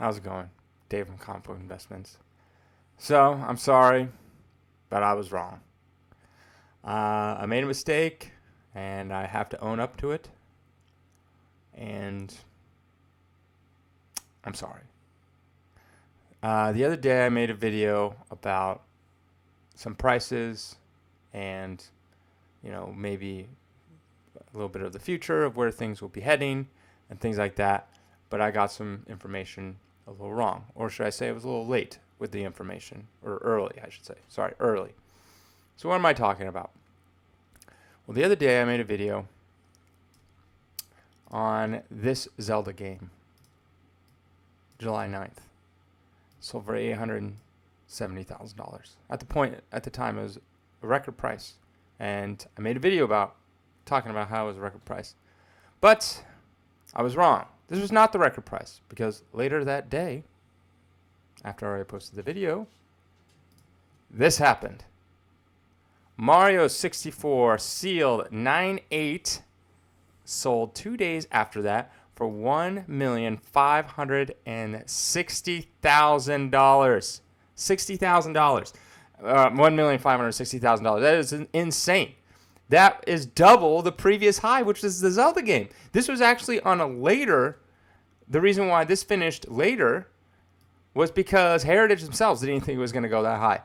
How's it going? Dave from Comic Book Investments. So, I'm sorry, but I was wrong. I made a mistake, and I have to own up to it. And I'm sorry. The other day, I made a video about some prices and, maybe a little bit of the future of where things will be heading and things like that. But I got some information a little wrong. Or should I say it was a little late with the information. Or early, I should say. Sorry, early. So what am I talking about? Well, the other day I made a video on this Zelda game. July 9th. Sold for $870,000. At the time, it was a record price. And I made a video talking about how it was a record price. But I was wrong. This was not the record price, because later that day, after I posted the video, this happened. Mario 64 sealed 9/8 sold 2 days after that for $1,560,000. $60,000. $1,560,000. That is insane. That is double the previous high, which is the Zelda game. This was actually on a later. The reason why this finished later was because Heritage themselves didn't think it was going to go that high.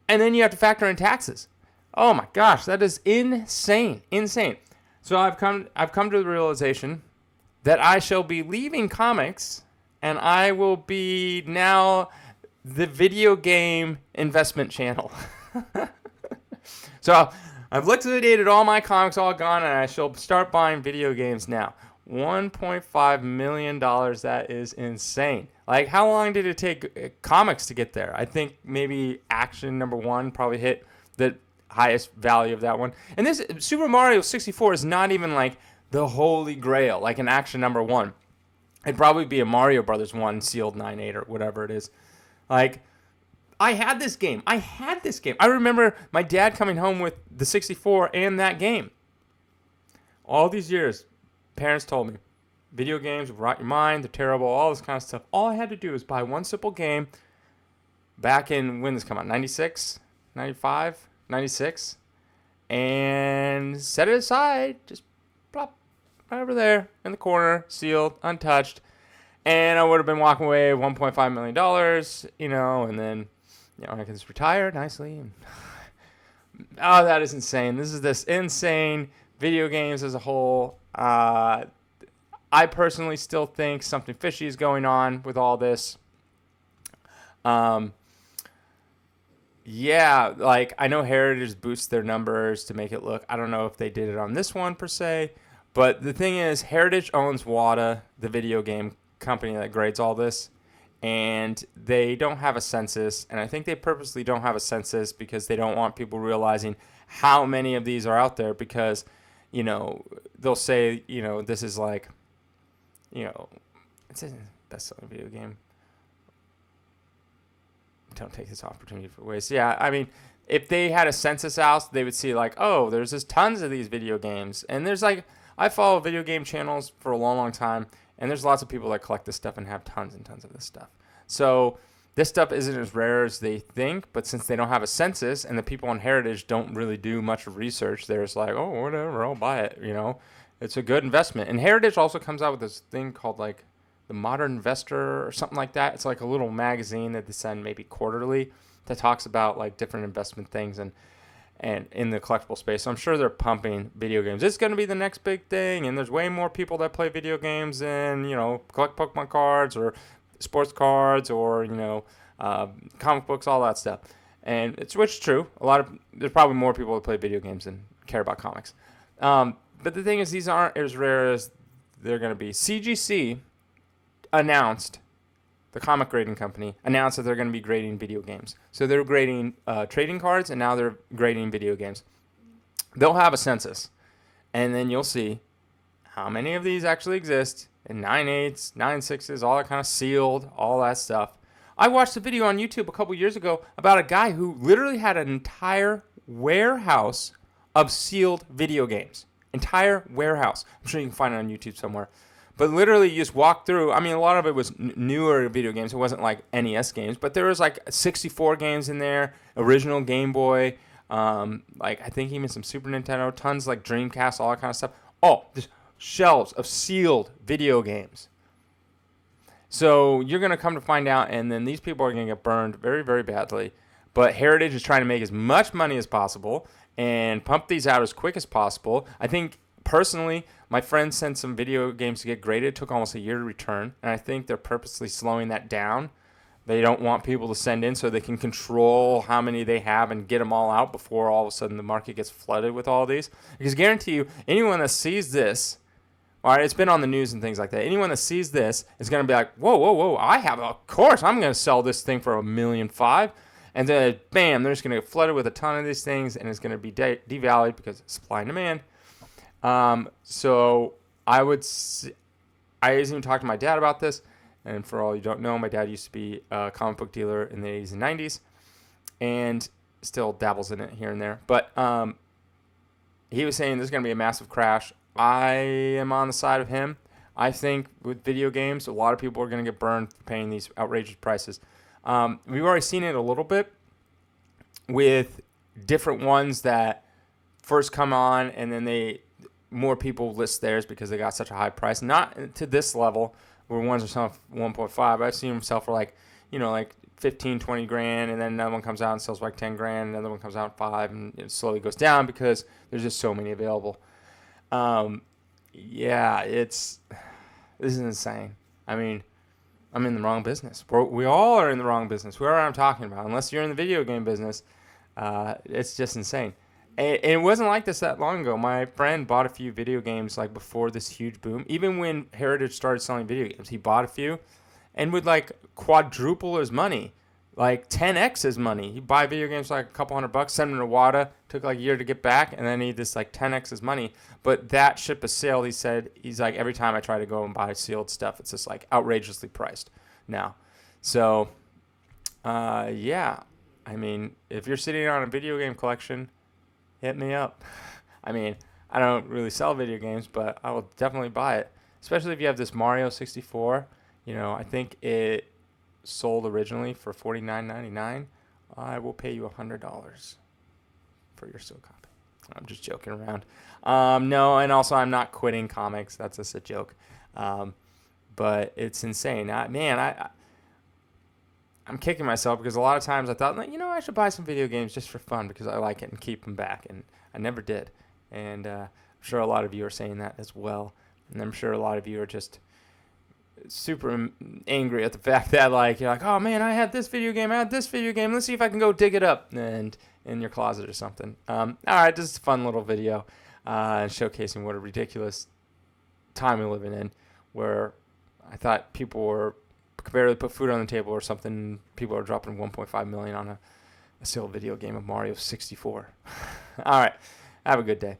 And then you have to factor in taxes. Oh my gosh, that is insane. Insane. So I've come to the realization that I shall be leaving comics, and I will be now the video game investment channel. So I've liquidated all my comics, all gone, and I shall start buying video games now. $1.5 million, that is insane. Like, how long did it take comics to get there? I think maybe Action #1 probably hit the highest value of that one. And this Super Mario 64 is not even like the holy grail, like an Action #1. It'd probably be a Mario Brothers 1 sealed 9/8 or whatever it is. Like, I had this game. I remember my dad coming home with the 64 and that game. All these years, parents told me, video games will rot your mind, they're terrible, all this kind of stuff. All I had to do was buy one simple game back in, when this come out, 96, 95, 96, and set it aside, just plop, right over there in the corner, sealed, untouched, and I would have been walking away with $1.5 million, and then, I can just retire nicely. And oh, that is insane. This insane video games as a whole. I personally still think something fishy is going on with all this. Yeah, like, I know Heritage boosts their numbers to make it look, I don't know if they did it on this one per se, but the thing is, Heritage owns WATA, the video game company that grades all this, and they don't have a census, and I think they purposely don't have a census because they don't want people realizing how many of these are out there, because, they'll say, this is like, it's a best-selling video game. Don't take this opportunity for waste. Yeah, I mean, if they had a census out, they would see like, oh, there's just tons of these video games. And there's like, I follow video game channels for a long, long time, and there's lots of people that collect this stuff and have tons and tons of this stuff. So this stuff isn't as rare as they think, but since they don't have a census and the people on Heritage don't really do much of research, they're just like, oh, whatever, I'll buy it, It's a good investment. And Heritage also comes out with this thing called like the Modern Investor or something like that. It's like a little magazine that they send maybe quarterly that talks about like different investment things and in the collectible space. So I'm sure they're pumping video games. It's going to be the next big thing, and there's way more people that play video games than, collect Pokemon cards or sports cards or, comic books, all that stuff. And which is true. There's probably more people that play video games than care about comics. But the thing is, these aren't as rare as they're going to be. CGC announced, the comic grading company, announced that they're going to be grading video games. So they're grading trading cards, and now they're grading video games. They'll have a census, and then you'll see how many of these actually exist, and 9/8s, 9/6s, all that kind of sealed, all that stuff. I watched a video on YouTube a couple years ago about a guy who literally had an entire warehouse of sealed video games. Entire warehouse. I'm sure you can find it on YouTube somewhere. But literally, you just walk through. I mean, a lot of it was newer video games. It wasn't like NES games, but there was like 64 games in there, original Game Boy, like I think even some Super Nintendo, tons like Dreamcast, all that kind of stuff. Oh, just shelves of sealed video games. So you're going to come to find out, and then these people are going to get burned very, very badly. But Heritage is trying to make as much money as possible and pump these out as quick as possible. I think, personally, my friend sent some video games to get graded. It took almost a year to return, and I think they're purposely slowing that down. They don't want people to send in so they can control how many they have and get them all out before all of a sudden the market gets flooded with all these. Because I guarantee you, anyone that sees this, all right, it's been on the news and things like that. Anyone that sees this is going to be like, whoa, whoa, whoa, of course, I'm going to sell this thing for $1.5 million. And then, bam, they're just going to get flooded with a ton of these things, and it's going to be devalued because of supply and demand. So I even talked to my dad about this. And for all you don't know, my dad used to be a comic book dealer in the 80s and 90s and still dabbles in it here and there. But he was saying there's going to be a massive crash. I am on the side of him. I think with video games, a lot of people are going to get burned for paying these outrageous prices. We've already seen it a little bit with different ones that first come on and then more people list theirs because they got such a high price. Not to this level where ones are selling for 1.5. I've seen them sell for like 15, 20 grand, and then another one comes out and sells for like 10 grand, and another one comes out at 5, and it slowly goes down because there's just so many available. This is insane. I mean, I'm in the wrong business. We all are in the wrong business. Whoever I'm talking about, unless you're in the video game business, it's just insane. And it wasn't like this that long ago. My friend bought a few video games like before this huge boom. Even when Heritage started selling video games, he bought a few and would like quadruple his money, like 10x his money. He'd buy video games for like a couple $100, send them to WATA, took like a year to get back, and then he just like 10x his money. But that ship has sailed. He said he's like, every time I try to go and buy sealed stuff, it's just like outrageously priced now. So, yeah, I mean, if you're sitting on a video game collection, hit me up. I mean, I don't really sell video games, but I will definitely buy it, especially if you have this Mario 64. I think it sold originally for $49.99. I will pay you $100 for your sealed copy. I'm just joking around. No, and also I'm not quitting comics. That's just a joke. But it's insane. I'm kicking myself because a lot of times I thought, I should buy some video games just for fun because I like it and keep them back, and I never did. And I'm sure a lot of you are saying that as well. And I'm sure a lot of you are just super angry at the fact that you're like, oh man, I had this video game, let's see if I can go dig it up and in your closet or something. All right, this is a fun little video showcasing what a ridiculous time we're living in, where I thought people were could barely put food on the table or something. People are dropping $1.5 million on a sealed video game of Mario 64. All right, have a good day.